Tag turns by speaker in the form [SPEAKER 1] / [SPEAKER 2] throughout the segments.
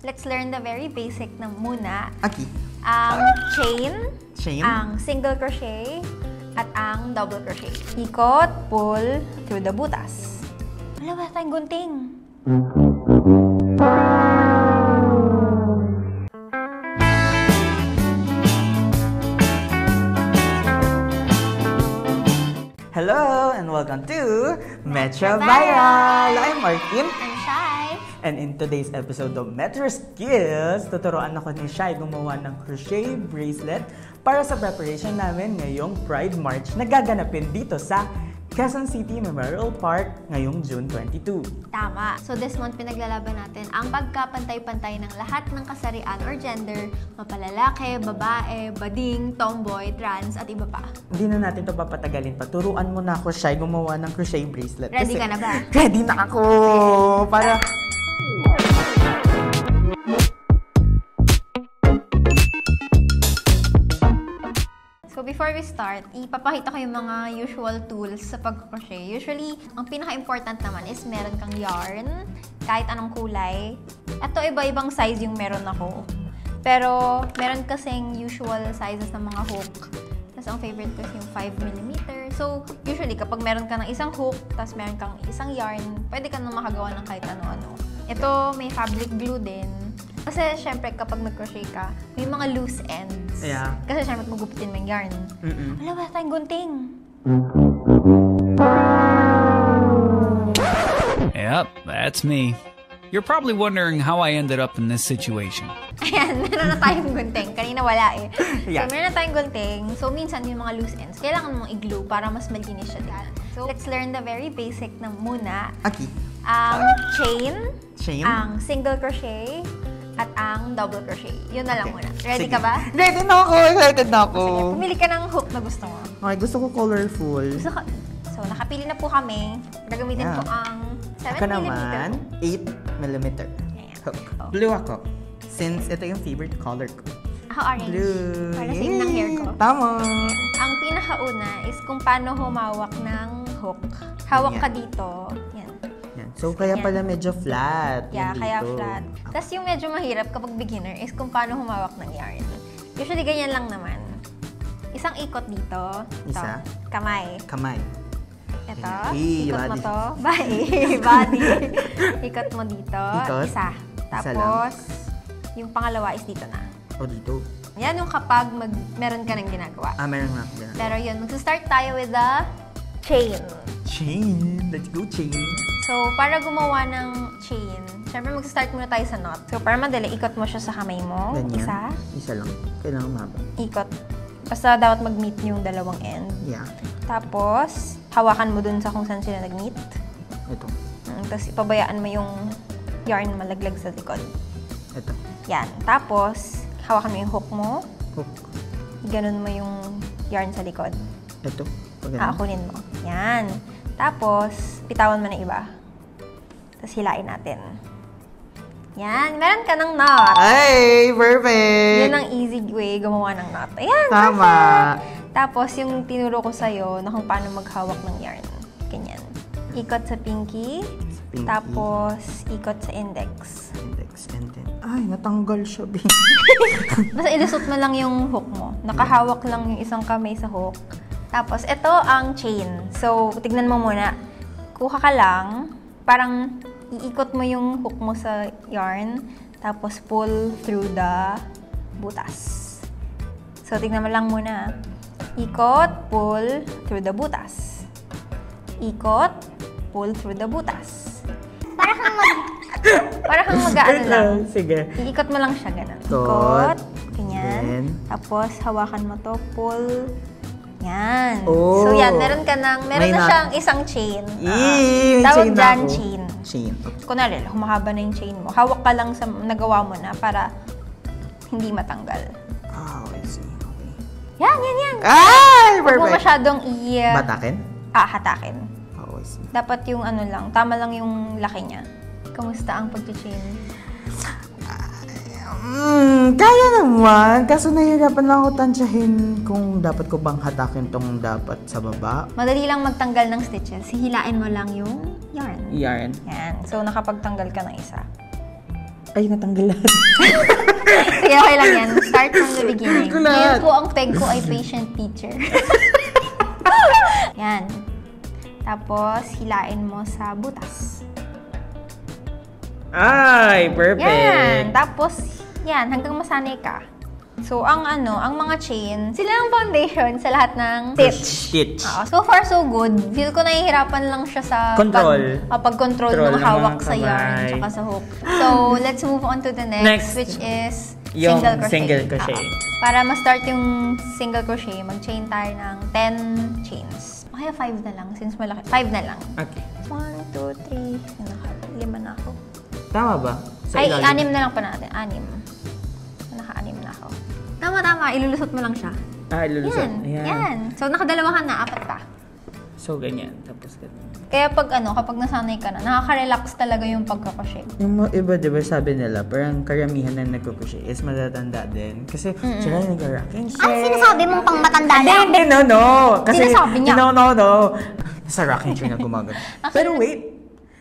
[SPEAKER 1] let's learn the very basic na muna.
[SPEAKER 2] Okay.
[SPEAKER 1] Ang chain, ang single crochet, at ang double crochet. Ikot, pull, through the butas. Wala ba tayong gunting?
[SPEAKER 2] Hello and welcome to Metro Viral! I'm Martin.
[SPEAKER 1] I'm Shai.
[SPEAKER 2] And in today's episode of Metro Skills, tuturuan ako ni Shai gumawa ng crochet bracelet para sa preparation namin ngayong Pride March na gaganapin dito sa Quezon City Memorial Park ngayong June 22.
[SPEAKER 1] Tama. So this month, pinaglalaban natin ang pagkapantay-pantay ng lahat ng kasarian or gender, mapalalaki, babae, bading, tomboy, trans, at iba pa.
[SPEAKER 2] Hindi na natin ito papatagalin pa. Turuan mo na ako, Shai, gumawa ng crochet bracelet.
[SPEAKER 1] Ready ka na ba?
[SPEAKER 2] Ready na ako! Para...
[SPEAKER 1] So before we start, ipapakita ko yung mga usual tools sa pag-crochet. Usually, ang pinaka-important naman is meron kang yarn, kahit anong kulay. Ito, iba-ibang size yung meron ako. Pero, meron kasing usual sizes ng mga hook. Tapos, ang favorite ko is yung 5mm. So, usually, kapag meron ka ng isang hook, tapos meron kang isang yarn, pwede ka nang makagawa ng kahit ano-ano. Ito, may fabric glue din. Kasi, syempre, kapag nag-crochet ka, may mga loose ends.
[SPEAKER 2] Yeah.
[SPEAKER 1] Kasi, syempre, magugupitin mo yung yarn. Wala ba tayong gunting?
[SPEAKER 3] Yep, that's me. You're probably wondering how I ended up in this situation.
[SPEAKER 1] Ayan, meron na tayong gunting. Kanina wala eh.
[SPEAKER 2] Yeah.
[SPEAKER 1] So, meron na tayong gunting. So, minsan yung mga loose ends, kailangan mong i-glue para mas malinis siya dyan. So, let's learn the very basic na muna.
[SPEAKER 2] Okay.
[SPEAKER 1] Ang chain,
[SPEAKER 2] Chain.
[SPEAKER 1] ang single crochet, at ang double crochet. Yun na lang muna. Ready
[SPEAKER 2] Sige.
[SPEAKER 1] ka ba?
[SPEAKER 2] Ready na ako! Excited na ako!
[SPEAKER 1] Sige, pumili ka ng hook na gusto mo.
[SPEAKER 2] Okay, gusto ko colorful.
[SPEAKER 1] So, nakapili na po kami. Gagamitin ko ang 7mm.
[SPEAKER 2] Ako naman, 8mm.
[SPEAKER 1] Ayan.
[SPEAKER 2] Hook.
[SPEAKER 1] Oh.
[SPEAKER 2] Blue ako. Since ito yung favorite color ko.
[SPEAKER 1] Ako orange.
[SPEAKER 2] Blue.
[SPEAKER 1] Para same ng hair ko.
[SPEAKER 2] Tama.
[SPEAKER 1] Ang pinakauna is kung paano humawak ng hook. Hawak ka dito. Yan.
[SPEAKER 2] Yan. So, kaya pala medyo flat.
[SPEAKER 1] Yeah,
[SPEAKER 2] yung
[SPEAKER 1] kaya
[SPEAKER 2] dito.
[SPEAKER 1] flat. Tapos yung medyo mahirap kapag beginner is kung paano humawak ng yarn. Usually, ganyan lang naman. Isang ikot dito.
[SPEAKER 2] Isa.
[SPEAKER 1] Ito. Kamay.
[SPEAKER 2] Kamay.
[SPEAKER 1] Ito.
[SPEAKER 2] Hey,
[SPEAKER 1] Ikot mo
[SPEAKER 2] body.
[SPEAKER 1] to. Body. Ikot mo dito.
[SPEAKER 2] Ikot.
[SPEAKER 1] Isa. Tapos, yung pangalawa is dito na.
[SPEAKER 2] O, dito.
[SPEAKER 1] Yan yung kapag meron ka ng ginagawa.
[SPEAKER 2] Meron na ako dyan.
[SPEAKER 1] Pero yun, mag-start tayo with the chain.
[SPEAKER 2] Chain. Let's go, chain.
[SPEAKER 1] So, para gumawa ng chain, syempre mag-start muna tayo sa knot. So, para madali, ikot mo siya sa kamay mo.
[SPEAKER 2] Ganyan.
[SPEAKER 1] Isa.
[SPEAKER 2] Isa lang. Kailangan mahaba.
[SPEAKER 1] Ikot. Basta dapat mag-meet yung dalawang end.
[SPEAKER 2] Yeah.
[SPEAKER 1] Tapos, hawakan mo dun sa kung saan sila nag-meet.
[SPEAKER 2] Ito.
[SPEAKER 1] Tapos, ipabayaan mo yung yarn malaglag sa likod.
[SPEAKER 2] Ito.
[SPEAKER 1] Yan. Tapos, hawakan mo yung hook mo.
[SPEAKER 2] Hook.
[SPEAKER 1] Ganon mo yung yarn sa likod.
[SPEAKER 2] Ito. Pag
[SPEAKER 1] Kunin mo. Yan. Tapos, pitawan mo na iba. Tapos, hilain natin. Yan. Meron ka ng knot.
[SPEAKER 2] Ay, perfect!
[SPEAKER 1] Yun ang easy way gumawa ng knot. Ayan,
[SPEAKER 2] Tama.
[SPEAKER 1] perfect. Tapos, yung tinuro ko sa'yo na kung paano maghawak ng yarn. Ganyan. Ikot sa pinky.
[SPEAKER 2] Pinky.
[SPEAKER 1] Tapos, ikot sa index.
[SPEAKER 2] Index and then... Ay, natanggal siya, babe.
[SPEAKER 1] Basta ilusot mo lang yung hook mo. Nakahawak lang yung isang kamay sa hook. Tapos, ito ang chain. So, tignan mo muna. Kuha ka lang. Parang iikot mo yung hook mo sa yarn. Tapos, pull through the butas. So, tignan mo lang muna. Ikot, pull through the butas. Ikot, pull through the butas. Para kang mag-ano lang.
[SPEAKER 2] Sige.
[SPEAKER 1] Iikot mo lang siya, ganun.
[SPEAKER 2] Ikot.
[SPEAKER 1] Ikot. Ganyan.
[SPEAKER 2] Then,
[SPEAKER 1] Tapos, hawakan mo to, pull. Yan.
[SPEAKER 2] Oh.
[SPEAKER 1] So, yan. Meron na
[SPEAKER 2] May
[SPEAKER 1] siyang isang chain.
[SPEAKER 2] May
[SPEAKER 1] Tawag
[SPEAKER 2] chain na
[SPEAKER 1] dyan,
[SPEAKER 2] ako.
[SPEAKER 1] chain.
[SPEAKER 2] Chain.
[SPEAKER 1] Kunwari, humahaba na yung chain mo. Hawak ka lang sa nagawa mo na para hindi matanggal.
[SPEAKER 2] I see. Okay.
[SPEAKER 1] Yan.
[SPEAKER 2] Ay,
[SPEAKER 1] Huwag mo
[SPEAKER 2] perfect!
[SPEAKER 1] masyadong
[SPEAKER 2] Batakin?
[SPEAKER 1] hatakin.
[SPEAKER 2] Oh, I see.
[SPEAKER 1] Dapat yung ano lang, tama lang yung laki niya. Kamusta ang pag-chain?
[SPEAKER 2] Kaya naman. Kaso nahihirapan lang ako tansyahin kung dapat ko bang hatakin tong dapat sa baba.
[SPEAKER 1] Madali lang magtanggal ng stitches. Hihilain mo lang yung yarn.
[SPEAKER 2] Yarn.
[SPEAKER 1] Yan. So, nakapagtanggal ka ng isa.
[SPEAKER 2] Ay, natanggalan.
[SPEAKER 1] Sige, okay lang yan. Start from the beginning.
[SPEAKER 2] Nagulat.
[SPEAKER 1] Ngayon po, ang peg ko ay patient teacher. Yan. Tapos, hilain mo sa butas.
[SPEAKER 2] Ay, perfect.
[SPEAKER 1] Yan. Tapos, yan. Hanggang masanay ka. So, ang mga chain, sila ang foundation sa lahat ng stitch. So far, so good. Feel ko nahihirapan lang siya sa pag-control ng hawak sa yarn tsaka sa hook. So, let's move on to the next which is single crochet. Para ma-start yung single crochet, mag-chain tayo ng 10 chains. Kaya 5 na lang, since malaki. 5 na lang.
[SPEAKER 2] Okay.
[SPEAKER 1] 1, 2, 3, 5 na ako.
[SPEAKER 2] Tama ba?
[SPEAKER 1] Ay, 6 na lang pa natin. 6. Naka-6 na ako. Tama. Ilulusot mo lang siya.
[SPEAKER 2] Ilulusot.
[SPEAKER 1] Yan. So, nakadalawa ka na. 4 pa.
[SPEAKER 2] So, ganyan. Tapos ganyan.
[SPEAKER 1] Kaya kapag nasanay ka na, nakaka-relax talaga yung pagkakashay.
[SPEAKER 2] Yung mga iba, diba, sabi nila, parang karamihan na nagkukushay is matatanda din. Kasi, sila nag-rocking chair.
[SPEAKER 4] Ay, sinasabi mong pang matanda lang.
[SPEAKER 2] Hindi, no. Kasi,
[SPEAKER 1] sinasabi niya.
[SPEAKER 2] No. Sa rocking chair na gumagano. Pero wait,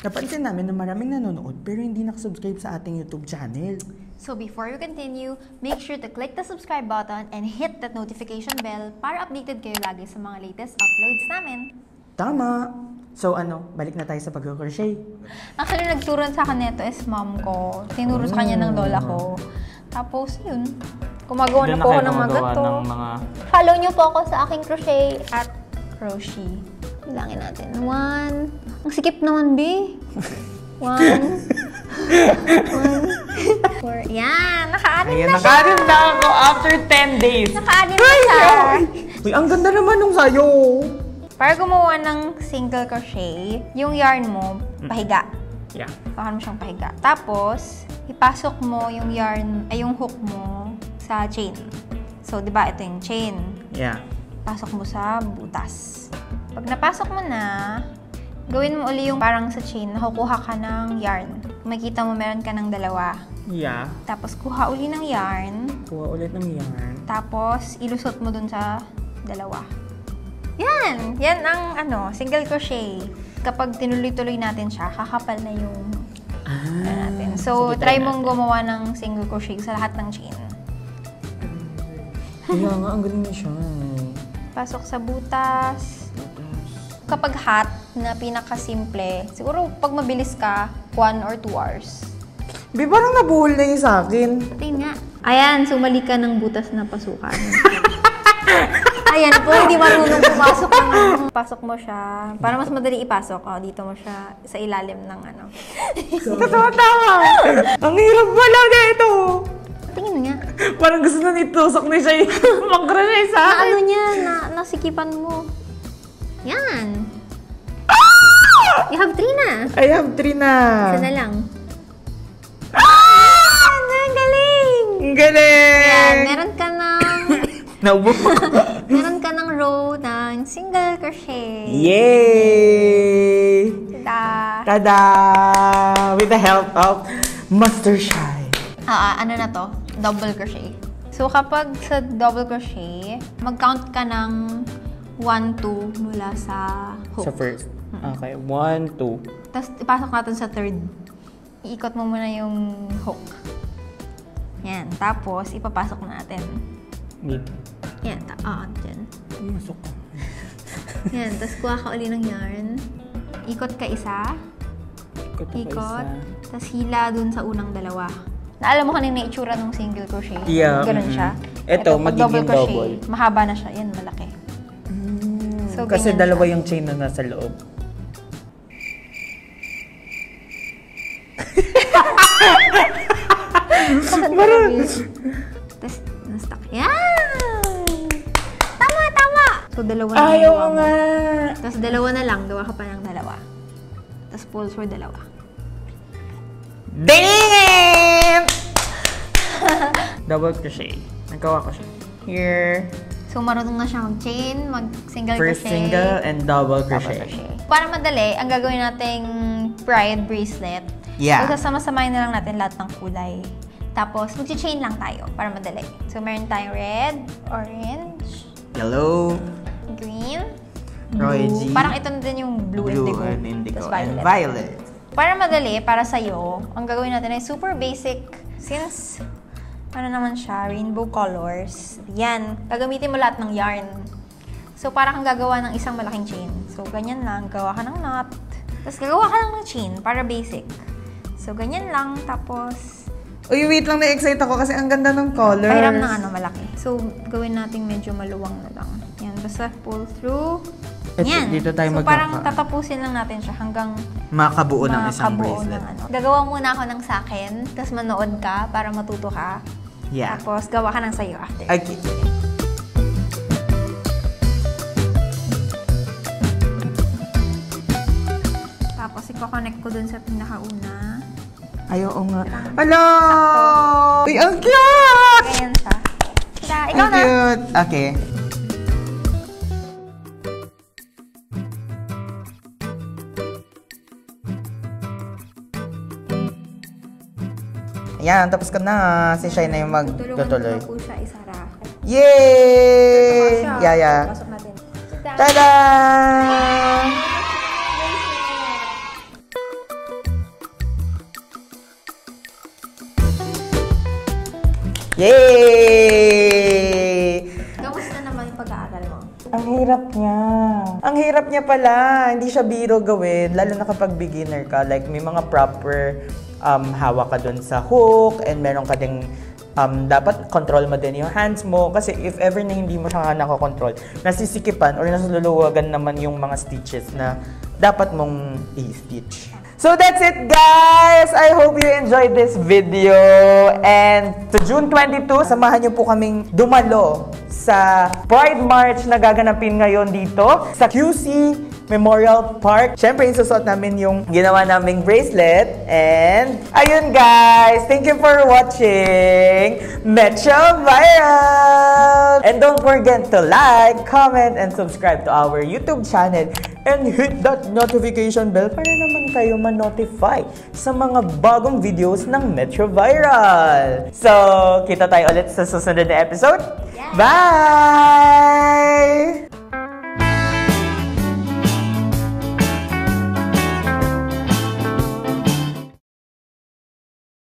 [SPEAKER 2] napansin namin na maraming nanonood pero hindi nakasubscribe sa ating YouTube channel.
[SPEAKER 1] So before we continue, make sure to click the subscribe button and hit that notification bell para updated kayo lagi sa mga latest uploads namin.
[SPEAKER 2] Tama. So balik na tayo sa pag-crochet.
[SPEAKER 1] Actually, nagturo sa akin nito is mom ko. Tinuro sa kanya ng lola ko. Tapos yun, gumagawa na po ako ng mga gato. Follow nyo po ako sa aking crochet at crochet. Bilangin natin. 1. Ang sikip naman, B. 1. 4. Yan, naka-anim na siya.
[SPEAKER 2] Naka-anim na ako after 10 days.
[SPEAKER 1] Naka-anim na siya.
[SPEAKER 2] Uy, ang ganda naman nung sayo.
[SPEAKER 1] Para gumawa ng single crochet, yung yarn mo, pahiga.
[SPEAKER 2] Yeah.
[SPEAKER 1] Baka mo siyang pahiga. Tapos, ipasok mo yung yarn, ay yung hook mo sa chain. So, di ba ito yung chain?
[SPEAKER 2] Yeah.
[SPEAKER 1] Pasok mo sa butas. Pag napasok mo na, gawin mo uli yung parang sa chain, nakukuha ka ng yarn. Makikita mo meron ka ng 2.
[SPEAKER 2] Yeah.
[SPEAKER 1] Tapos, kuha uli ng yarn.
[SPEAKER 2] Kuha ulit ng yarn.
[SPEAKER 1] Tapos, ilusot mo dun sa 2. Yan! Yan ang single crochet. Kapag tinuloy-tuloy natin siya, kakapal na yung natin. So, try mong gumawa ng single crochet sa lahat ng chain.
[SPEAKER 2] Kaya nga, ang galing na siya.
[SPEAKER 1] Pasok sa butas. Kapag hot na pinakasimple, siguro pag mabilis ka, 1 or 2 hours.
[SPEAKER 2] Bi, parang nabuhol na yung sa akin.
[SPEAKER 1] Tingnan nga. Ayan, sumali ka ng butas na pasukan. Ayan po, hindi marunong pumasok ng pasok mo siya. Para mas madali ipasok, dito mo siya sa ilalim ng
[SPEAKER 2] Tama! Ang hirap pala nito!
[SPEAKER 1] Tingin nga.
[SPEAKER 2] Parang gusto na nitusok na siya yung mag-crochet sa akin.
[SPEAKER 1] Niya, nasikipan mo. Yan. You have 3 na.
[SPEAKER 2] I have 3 na.
[SPEAKER 1] Isa na lang. Ang galing!
[SPEAKER 2] Ang galing!
[SPEAKER 1] Yan, meron ka ng
[SPEAKER 2] Naubo.
[SPEAKER 1] meron ka ng row ng single crochet.
[SPEAKER 2] Yay!
[SPEAKER 1] Tada!
[SPEAKER 2] Tada! With the help of Master Shai.
[SPEAKER 1] Ano na to? Double crochet. So, kapag sa double crochet, mag-count ka ng 1, 2 mula sa hook.
[SPEAKER 2] Sa first. Okay. 1, 2.
[SPEAKER 1] Tapos, ipasok natin sa third. Iikot mo muna yung hook. Yan. Tapos, ipapasok natin.
[SPEAKER 2] Dito.
[SPEAKER 1] Yan. Dyan.
[SPEAKER 2] Masok ka.
[SPEAKER 1] Yan. Tapos, kuha ka uli ng yarn. Ikot ka isa. Ikot. Tapos, hila dun sa unang 2. Naalam mo kanina itsura ng single crochet?
[SPEAKER 2] Yeah.
[SPEAKER 1] Ganun siya.
[SPEAKER 2] Ito,
[SPEAKER 1] pag
[SPEAKER 2] magiging double.
[SPEAKER 1] Mahaba na siya. Yan, malaki. So,
[SPEAKER 2] Kasi
[SPEAKER 1] ganyan
[SPEAKER 2] 2 yung chain na nasa loob.
[SPEAKER 1] Tapos, na-stuck. Yan! Tama! So, 2 na
[SPEAKER 2] Ayaw
[SPEAKER 1] yung
[SPEAKER 2] nga!
[SPEAKER 1] Tapos, 2 na lang. Gawa ka pa ng 2. Tapos, pulls for 2.
[SPEAKER 2] Damn! Double crochet. Nagawa ko siya. Here.
[SPEAKER 1] So, marunong na siya mag-chain, mag-single
[SPEAKER 2] First
[SPEAKER 1] crochet.
[SPEAKER 2] single and double crochet.
[SPEAKER 1] Para madali, ang gagawin nating pride bracelet.
[SPEAKER 2] Yeah.
[SPEAKER 1] So, sasama-samayin na lang natin lahat ng kulay. Tapos, mag-chain lang tayo para madali. So, meron tayong red, orange,
[SPEAKER 2] Yellow,
[SPEAKER 1] green,
[SPEAKER 2] Roy
[SPEAKER 1] blue.
[SPEAKER 2] G.
[SPEAKER 1] Parang ito na din yung blue indigo.
[SPEAKER 2] and indigo.
[SPEAKER 1] Tapos
[SPEAKER 2] And violet.
[SPEAKER 1] Para madali, para sa'yo, ang gagawin natin ay super basic. Since, ano naman siya, rainbow colors. Yan, gagamitin mo lahat ng yarn. So, para kang gagawa ng isang malaking chain. So, ganyan lang, gawa ka ng knot. Tapos, gagawa ka lang ng chain, para basic. So, ganyan lang, tapos...
[SPEAKER 2] Uy, wait lang, na-excite ako kasi ang ganda ng colors.
[SPEAKER 1] Pahiram ng malaki. So, gawin natin medyo maluwang na lang. Yan, basta pull through. Yan.
[SPEAKER 2] Dito tayo
[SPEAKER 1] so, parang tatapusin lang natin siya hanggang
[SPEAKER 2] makabuo ng isang bracelet.
[SPEAKER 1] Gagawa muna ako ng sakin, tapos manood ka para matuto ka.
[SPEAKER 2] Yeah.
[SPEAKER 1] Tapos, gawa ka ng sayo after.
[SPEAKER 2] Okay.
[SPEAKER 1] Tapos, i-connect ko dun sa pinakauna.
[SPEAKER 2] Ay, oo nga. Hello! Uy, ang cute!
[SPEAKER 1] Ganyan siya. Ikaw
[SPEAKER 2] ang
[SPEAKER 1] na.
[SPEAKER 2] Cute. Okay. Ayan, tapos ka na. Si Shai na yung magtutuloy.
[SPEAKER 1] Tulungan ko po siya isara.
[SPEAKER 2] Yay! Yaya.
[SPEAKER 1] Pasok natin.
[SPEAKER 2] Tada! Yay!
[SPEAKER 1] Kamusta naman yung pag-aaral mo?
[SPEAKER 2] Ang hirap niya. Ang hirap niya pala. Hindi siya biro gawin. Lalo na kapag beginner ka. Like, may mga proper hawak ka dun sa hook and meron ka ding dapat control mo din yung hands mo. Kasi if ever na hindi mo siya nakakontrol, nasisikipan or nasululuwagan naman yung mga stitches na dapat mong i-stitch. So that's it, guys! I hope you enjoyed this video. And to June 22, samahan niyo po kaming dumalo sa Pride March na gaganapin ngayon dito sa QC Memorial Park. Siyempre, isusot namin yung ginawa naming bracelet. And ayun, guys! Thank you for watching Metro Viral! And don't forget to like, comment, and subscribe to our YouTube channel. And hit that notification bell para naman kayo ma-notify sa mga bagong videos ng Metro Viral. So, kita tayo ulit sa susunod na episode. Yeah. Bye!